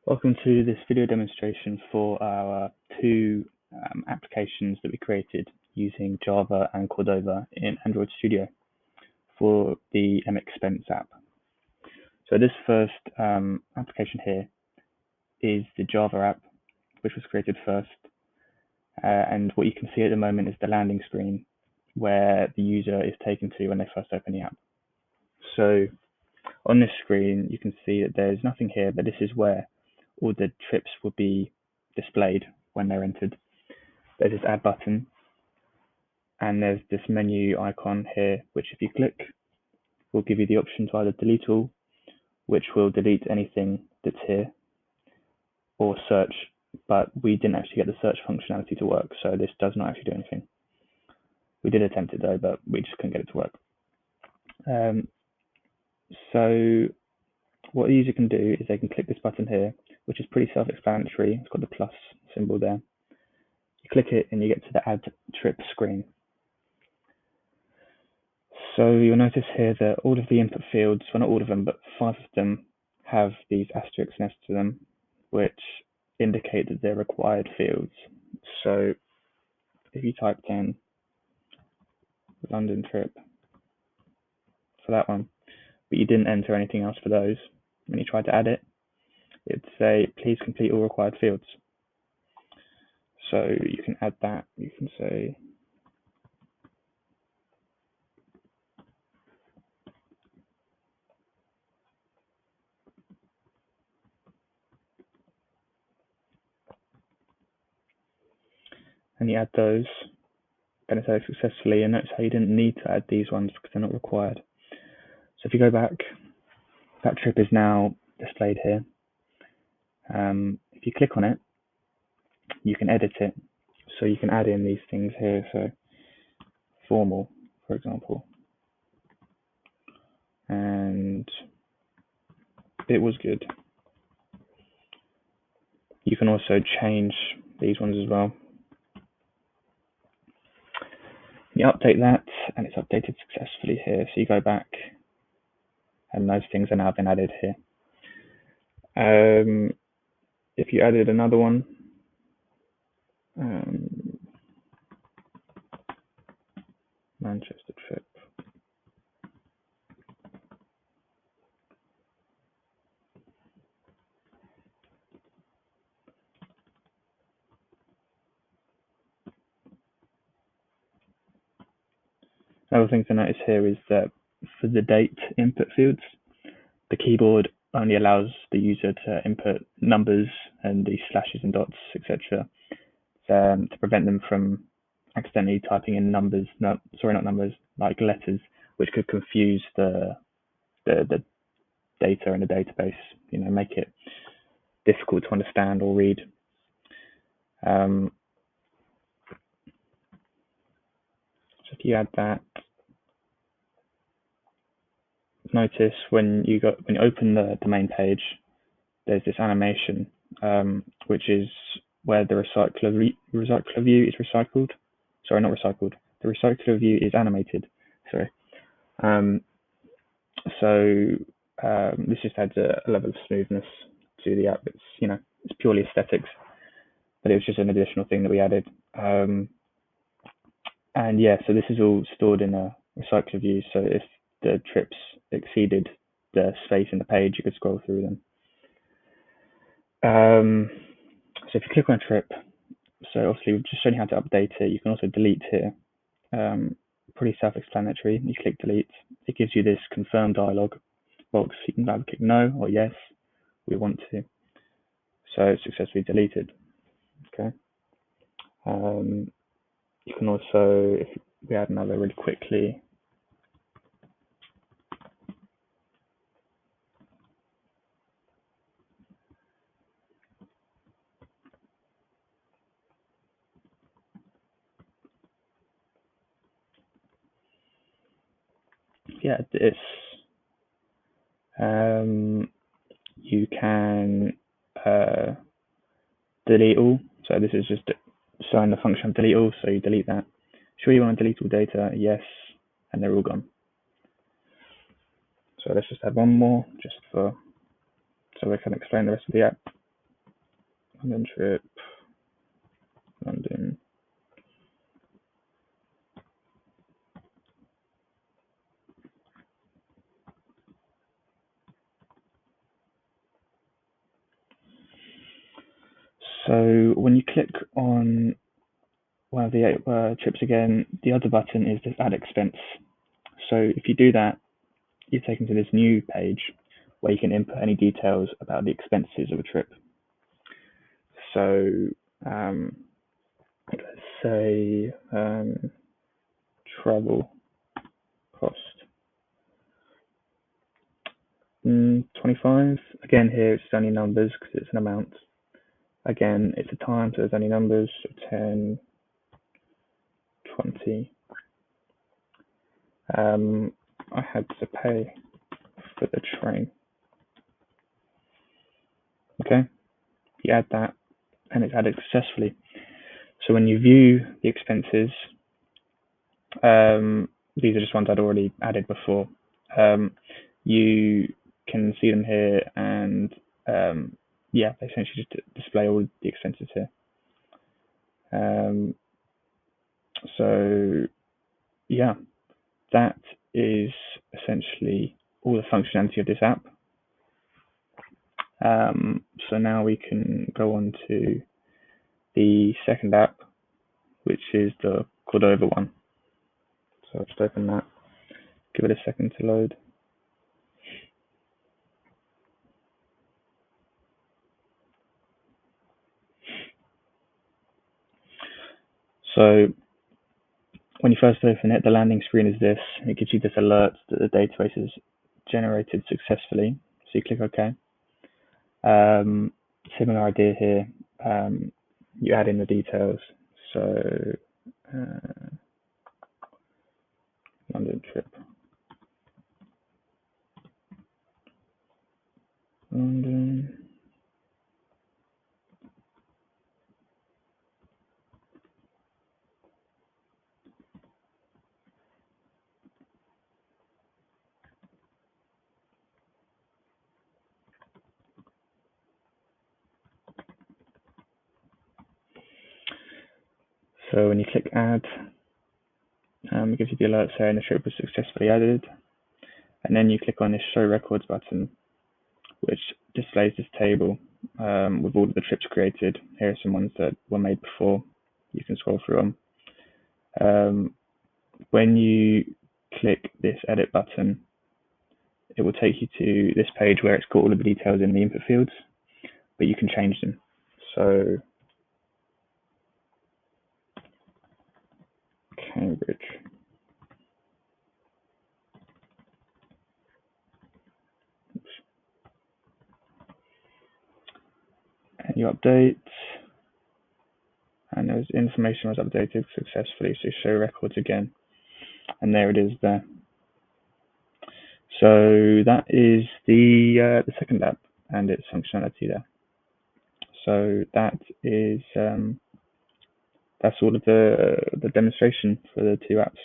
Welcome to this video demonstration for our two applications that we created using Java and Cordova in Android Studio for the Expense app. So this first application here is the Java app, which was created first. And what you can see at the moment is the landing screen where the user is taken to when they first open the app. So on this screen, you can see that there's nothing here, but this is where all the trips will be displayed when they're entered. There's this add button, and there's this menu icon here, which if you click, will give you the option to either delete all, which will delete anything that's here, or search, but we didn't actually get the search functionality to work, so this does not actually do anything. We did attempt it though, but we just couldn't get it to work. So what the user can do is they can click this button here, which is pretty self-explanatory. It's got the plus symbol there. You click it and you get to the add trip screen. So you'll notice here that all of the input fields, well not all of them, but 5 of them have these asterisks next to them, which indicate that they're required fields. So if you typed in London trip for that one, but you didn't enter anything else for those, when you tried to add it, it'd say, please complete all required fields. So you can add that, you can say, and you add those, and it says successfully, and notice how you didn't need to add these ones because they're not required. So if you go back, that trip is now displayed here. If you click on it, you can edit it. So you can add in these things here. So formal, for example. And it was good. You can also change these ones as well. You update that and it's updated successfully here. So you go back and those things are now been added here. If you added another one, Manchester trip. Another thing to notice here is that for the date input fields, the keyboard only allows the user to input numbers and these slashes and dots, etc., to prevent them from accidentally typing in numbers, not numbers, like letters, which could confuse the data in the database, make it difficult to understand or read. So if you add that, notice when you open the main page, there's this animation, which is where the recycler view is recycled. Sorry, not recycled. The recycler view is animated. Sorry. This just adds a level of smoothness to the app. It's purely aesthetics, but it was just an additional thing that we added. And yeah, so this is all stored in a recycler view. So if the trips exceeded the space in the page, you could scroll through them. So if you click on a trip, so obviously we've just shown you how to update it. You can also delete here. Pretty self-explanatory. You click delete. It gives you this confirm dialog box. You can either click no or yes, we want to. So it's successfully deleted. Okay. You can also, if we add another really quickly, this, you can delete all. So this is just showing the function of delete all. So you delete that. Sure you want to delete all data? Yes, and they're all gone. So let's just add one more, so we can explain the rest of the app. London trip, London. So when you click on one of the trips again, the other button is this add expense. So if you do that, you're taken to this new page where you can input any details about the expenses of a trip. So let's say travel cost 25. Again, here it's only numbers because it's an amount. Again, it's a time, so there's only numbers. So 10, 20. I had to pay for the train. Okay, you add that, and it's added successfully. So when you view the expenses, these are just ones I'd already added before. You can see them here, and yeah, they essentially just display all the expenses here. So yeah, that is essentially all the functionality of this app. So now we can go on to the second app, which is the Cordova one. So I'll just open that, give it a second to load. So when you first open it, the landing screen is this. It gives you this alert that the database is generated successfully. So you click OK. Similar idea here. You add in the details. So London trip. London. So when you click add, it gives you the alert saying the trip was successfully added. And then you click on this show records button, which displays this table with all of the trips created. Here are some ones that were made before. You can scroll through them. When you click this edit button, it will take you to this page where it's got all of the details in the input fields, but you can change them. So Cambridge. And you update, and there's information was updated successfully. So show records again, and there it is there. So that is the second app and its functionality there. So that is that's all of the demonstration for the two apps.